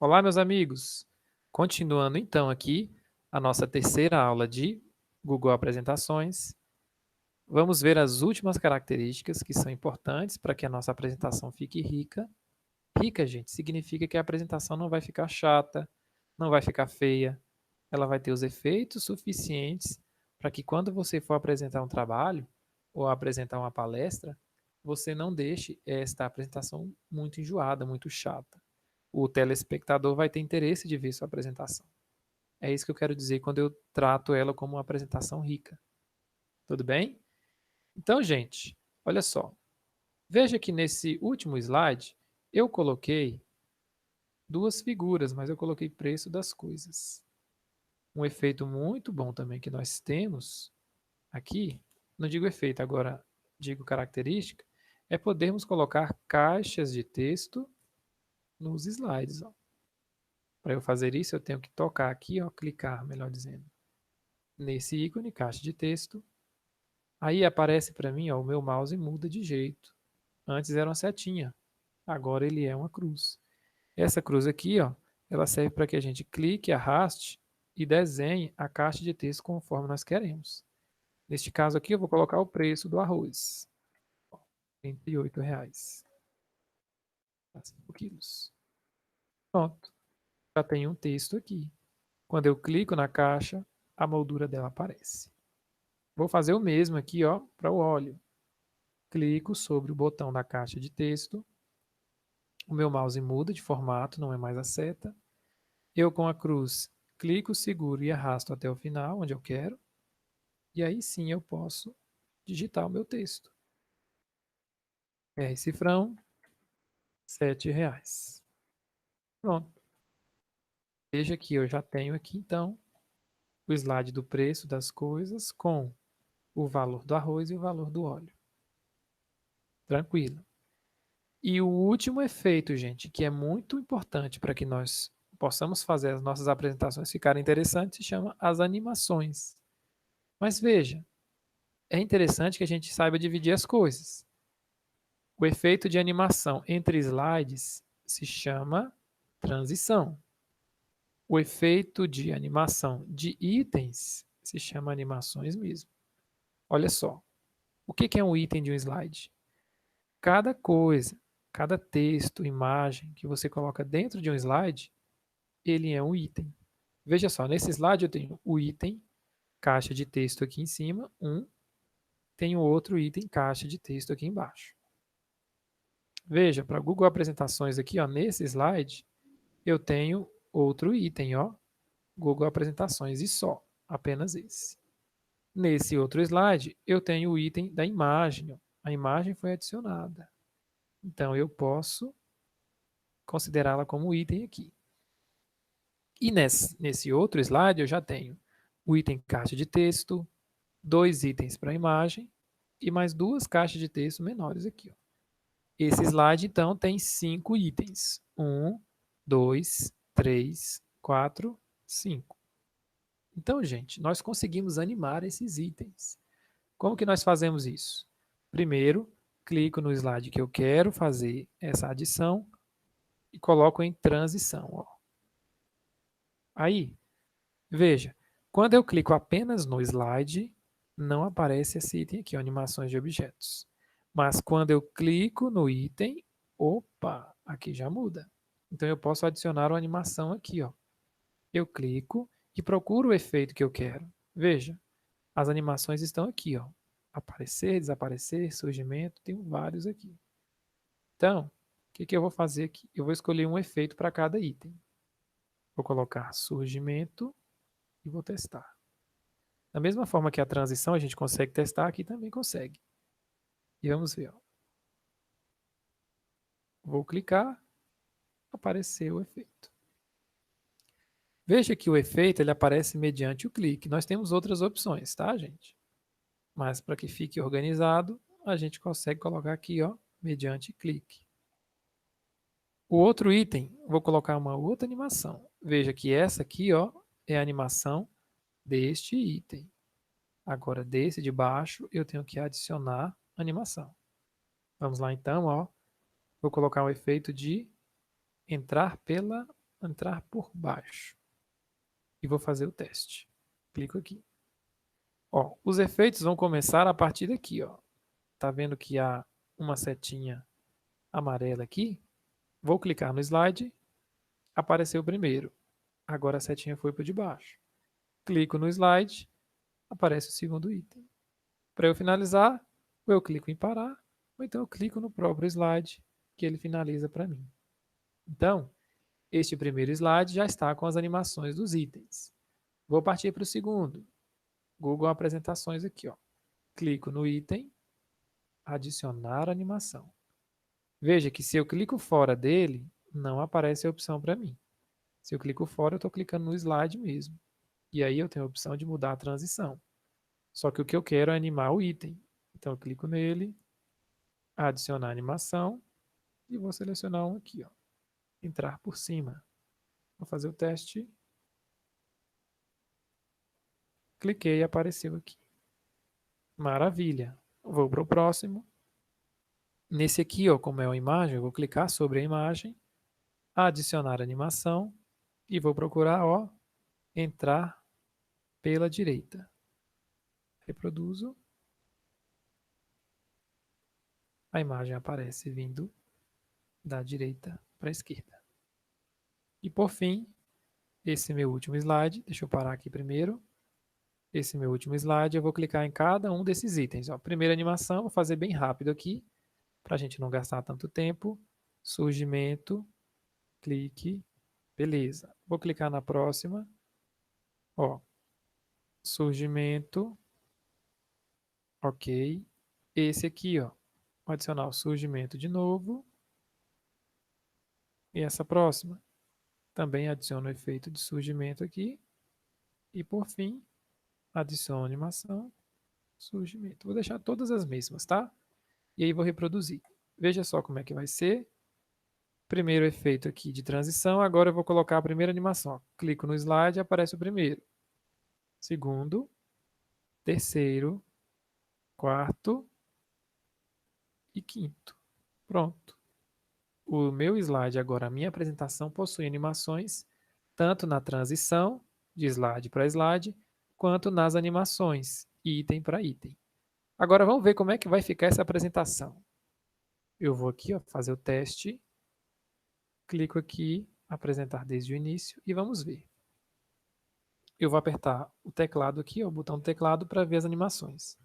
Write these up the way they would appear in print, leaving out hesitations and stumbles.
Olá, meus amigos! Continuando então aqui a nossa terceira aula de Google Apresentações, vamos ver as últimas características que são importantes para que a nossa apresentação fique rica. Rica, gente, significa que a apresentação não vai ficar chata, não vai ficar feia, ela vai ter os efeitos suficientes para que quando você for apresentar um trabalho ou apresentar uma palestra, você não deixe esta apresentação muito enjoada, muito chata. O telespectador vai ter interesse de ver sua apresentação. É isso que eu quero dizer quando eu trato ela como uma apresentação rica. Tudo bem? Então, gente, olha só. Veja que nesse último slide eu coloquei duas figuras, mas eu coloquei preço das coisas. Um efeito muito bom também que nós temos aqui, não digo efeito, agora digo característica, é podermos colocar caixas de texto nos slides. Para eu fazer isso, eu tenho que tocar aqui, ó, clicar, melhor dizendo, nesse ícone, caixa de texto. Aí aparece para mim, ó, o meu mouse muda de jeito. Antes era uma setinha, agora ele é uma cruz. Essa cruz aqui, ó, ela serve para que a gente clique, arraste e desenhe a caixa de texto conforme nós queremos. Neste caso aqui, eu vou colocar o preço do arroz. R$ 38,00. 5 quilos. Pronto. Já tem um texto aqui. Quando eu clico na caixa, a moldura dela aparece. Vou fazer o mesmo aqui, ó, para o óleo. Clico sobre o botão da caixa de texto. O meu mouse muda de formato, não é mais a seta. Eu com a cruz clico, seguro e arrasto até o final, onde eu quero. E aí sim eu posso digitar o meu texto. R cifrão, R$ 7,00. Pronto. Veja que eu já tenho aqui então o slide do preço das coisas com o valor do arroz e o valor do óleo. Tranquilo. E o último efeito, gente, que é muito importante para que nós possamos fazer as nossas apresentações ficarem interessantes, se chama as animações. Mas veja, é interessante que a gente saiba dividir as coisas. O efeito de animação entre slides se chama transição. O efeito de animação de itens se chama animações mesmo. Olha só, o que é um item de um slide? Cada coisa, cada texto, imagem que você coloca dentro de um slide, ele é um item. Veja só, nesse slide eu tenho o item, caixa de texto aqui em cima, tenho outro item, caixa de texto aqui embaixo. Veja, para Google Apresentações aqui, ó, nesse slide, eu tenho outro item, ó, Google Apresentações e só, apenas esse. Nesse outro slide, eu tenho o item da imagem, ó, a imagem foi adicionada. Então, eu posso considerá-la como item aqui. E nesse outro slide, eu já tenho o item caixa de texto, 2 itens para a imagem e mais 2 caixas de texto menores aqui. Ó. Esse slide, então, tem 5 itens. 1, 2, 3, 4, 5. Então, gente, nós conseguimos animar esses itens. Como que nós fazemos isso? Primeiro, clico no slide que eu quero fazer essa adição e coloco em transição. Ó. Aí, veja, quando eu clico apenas no slide, não aparece esse item aqui, ó, animações de objetos. Mas quando eu clico no item, opa, aqui já muda. Então eu posso adicionar uma animação aqui, ó. Eu clico e procuro o efeito que eu quero. Veja, as animações estão aqui, ó. Aparecer, desaparecer, surgimento, tem vários aqui. Então, o que eu vou fazer aqui? Eu vou escolher um efeito para cada item. Vou colocar surgimento e vou testar. Da mesma forma que a transição a gente consegue testar, aqui também consegue. E vamos ver. Ó. Vou clicar, apareceu o efeito. Veja que o efeito ele aparece mediante o clique. Nós temos outras opções, tá, gente? Mas para que fique organizado, a gente consegue colocar aqui, ó, mediante clique. O outro item, vou colocar uma outra animação. Veja que essa aqui, ó, é a animação deste item. Agora, desse de baixo, eu tenho que adicionar animação. Vamos lá então, ó. Vou colocar o efeito de entrar pela entrar por baixo. E vou fazer o teste. Clico aqui. Ó, os efeitos vão começar a partir daqui, ó. Tá vendo que há uma setinha amarela aqui? Vou clicar no slide, apareceu o primeiro. Agora a setinha foi para de baixo. Clico no slide, aparece o segundo item. Para eu finalizar, ou eu clico em parar, ou então eu clico no próprio slide, que ele finaliza para mim. Então, este primeiro slide já está com as animações dos itens. Vou partir para o segundo. Google Apresentações aqui, ó. Clico no item, adicionar animação. Veja que se eu clico fora dele, não aparece a opção para mim. Se eu clico fora, eu estou clicando no slide mesmo. E aí eu tenho a opção de mudar a transição. Só que o que eu quero é animar o item. Então eu clico nele, adicionar animação e vou selecionar um aqui, ó. Entrar por cima. Vou fazer o teste. Cliquei e apareceu aqui. Maravilha. Vou para o próximo. Nesse aqui, ó, como é uma imagem, eu vou clicar sobre a imagem, adicionar animação e vou procurar, ó, entrar pela direita. Reproduzo. A imagem aparece vindo da direita para a esquerda. E por fim, esse meu último slide, deixa eu parar aqui primeiro. Esse meu último slide, eu vou clicar em cada um desses itens. Ó. Primeira animação, vou fazer bem rápido aqui, para a gente não gastar tanto tempo. Surgimento, clique, beleza. Vou clicar na próxima. Ó, surgimento, ok. Esse aqui, ó, vou adicionar o surgimento de novo. E essa próxima, também adiciono o efeito de surgimento aqui. E por fim, adiciono animação, surgimento. Vou deixar todas as mesmas, tá? E aí vou reproduzir. Veja só como é que vai ser. Primeiro efeito aqui de transição, agora eu vou colocar a primeira animação. Clico no slide e aparece o primeiro. Segundo, terceiro, quarto e quinto. Pronto. O meu slide agora, a minha apresentação, possui animações tanto na transição, de slide para slide, quanto nas animações, item para item. Agora vamos ver como é que vai ficar essa apresentação. Eu vou aqui, ó, fazer o teste, clico aqui, apresentar desde o início e vamos ver. Eu vou apertar o teclado aqui, ó, o botão do teclado para ver as animações.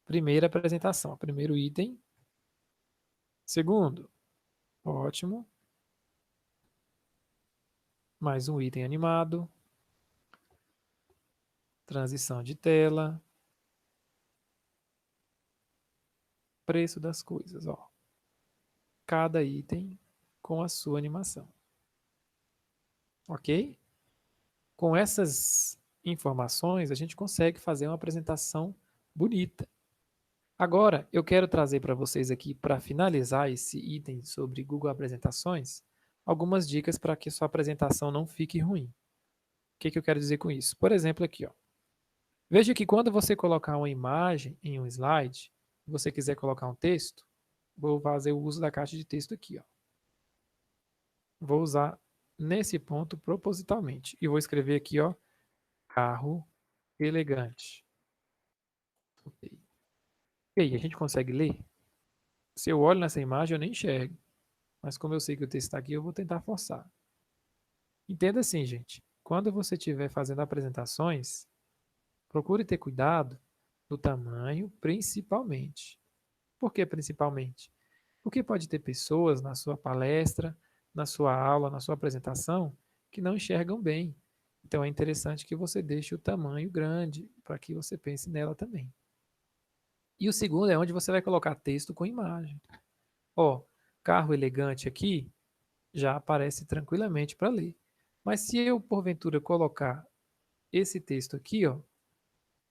Primeira apresentação, primeiro item. Segundo, ótimo. Mais um item animado. Transição de tela. Preço das coisas, ó. Cada item com a sua animação. Ok? Com essas informações, a gente consegue fazer uma apresentação bonita. Agora, eu quero trazer para vocês aqui, para finalizar esse item sobre Google Apresentações, algumas dicas para que sua apresentação não fique ruim. O que eu quero dizer com isso? Por exemplo, aqui, ó. Veja que quando você colocar uma imagem em um slide, e você quiser colocar um texto, vou fazer o uso da caixa de texto aqui, ó. Vou usar nesse ponto propositalmente. E vou escrever aqui, ó, carro elegante. Ok. E aí, a gente consegue ler? Se eu olho nessa imagem, eu nem enxergo. Mas como eu sei que o texto está aqui, eu vou tentar forçar. Entenda assim, gente. Quando você estiver fazendo apresentações, procure ter cuidado do tamanho, principalmente. Por que principalmente? Porque pode ter pessoas na sua palestra, na sua aula, na sua apresentação, que não enxergam bem. Então é interessante que você deixe o tamanho grande para que você pense nela também. E o segundo é onde você vai colocar texto com imagem. Ó, carro elegante aqui já aparece tranquilamente para ler. Mas se eu porventura colocar esse texto aqui, ó,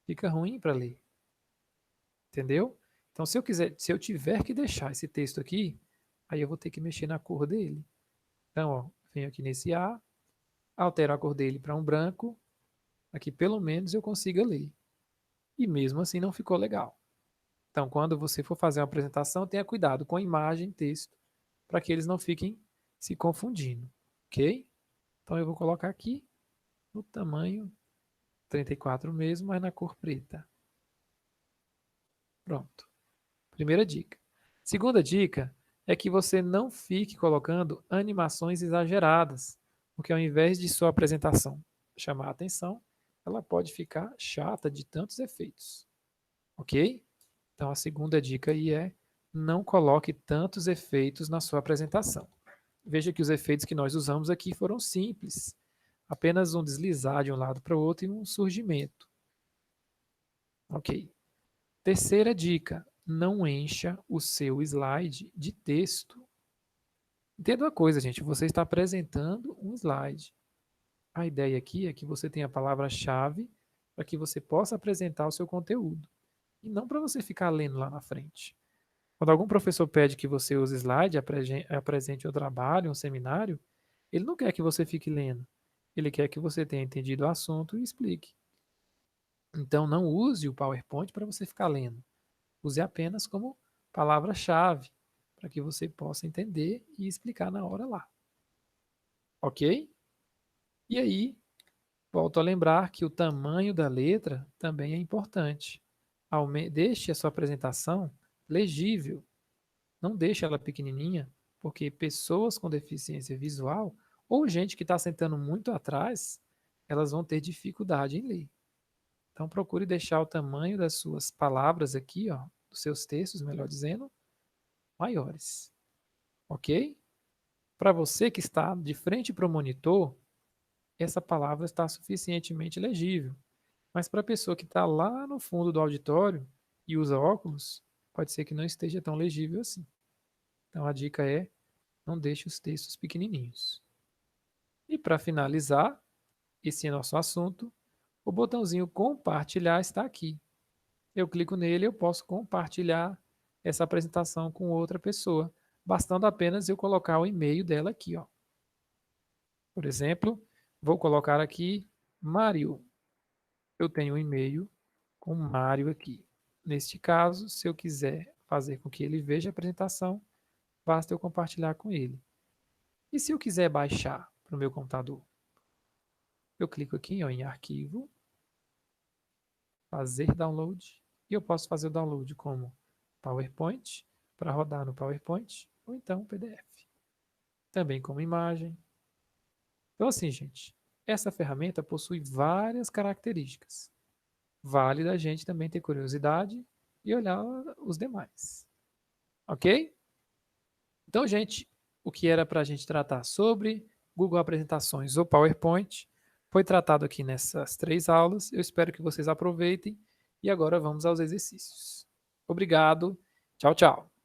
fica ruim para ler. Entendeu? Então se eu tiver que deixar esse texto aqui, aí eu vou ter que mexer na cor dele. Então, ó, venho aqui nesse A, altero a cor dele para um branco, aqui pelo menos eu consiga ler. E mesmo assim não ficou legal. Então, quando você for fazer uma apresentação, tenha cuidado com imagem e texto, para que eles não fiquem se confundindo, ok? Então, eu vou colocar aqui no tamanho 34 mesmo, mas na cor preta. Pronto. Primeira dica. Segunda dica é que você não fique colocando animações exageradas, porque ao invés de sua apresentação chamar a atenção, ela pode ficar chata de tantos efeitos. Ok? Então, a segunda dica aí é não coloque tantos efeitos na sua apresentação. Veja que os efeitos que nós usamos aqui foram simples. Apenas um deslizar de um lado para o outro e um surgimento. Ok. Terceira dica, não encha o seu slide de texto. Entenda uma coisa, gente, você está apresentando um slide. A ideia aqui é que você tenha a palavra-chave para que você possa apresentar o seu conteúdo. E não para você ficar lendo lá na frente. Quando algum professor pede que você use slide, apresente um trabalho, um seminário, ele não quer que você fique lendo. Ele quer que você tenha entendido o assunto e explique. Então, não use o PowerPoint para você ficar lendo. Use apenas como palavra-chave, para que você possa entender e explicar na hora lá. Ok? E aí, volto a lembrar que o tamanho da letra também é importante. Deixe a sua apresentação legível. Não deixe ela pequenininha, porque pessoas com deficiência visual ou gente que está sentando muito atrás, elas vão ter dificuldade em ler. Então, procure deixar o tamanho das suas palavras aqui, ó, dos seus textos, melhor dizendo, maiores. Ok? Para você que está de frente para o monitor, essa palavra está suficientemente legível. Mas para a pessoa que está lá no fundo do auditório e usa óculos, pode ser que não esteja tão legível assim. Então a dica é: não deixe os textos pequenininhos. E para finalizar esse nosso assunto, o botãozinho compartilhar está aqui. Eu clico nele e eu posso compartilhar essa apresentação com outra pessoa, bastando apenas eu colocar o e-mail dela aqui, ó. Por exemplo, vou colocar aqui Mário. Eu tenho um e-mail com Mário aqui. Neste caso, se eu quiser fazer com que ele veja a apresentação, basta eu compartilhar com ele. E se eu quiser baixar para o meu computador? Eu clico aqui ó, em arquivo, fazer download, e eu posso fazer o download como PowerPoint, para rodar no PowerPoint, ou então PDF. Também como imagem. Então assim, gente, essa ferramenta possui várias características. Vale da gente também ter curiosidade e olhar os demais. Ok? Então, gente, o que era para a gente tratar sobre Google Apresentações ou PowerPoint foi tratado aqui nessas 3 aulas. Eu espero que vocês aproveitem e agora vamos aos exercícios. Obrigado. Tchau, tchau.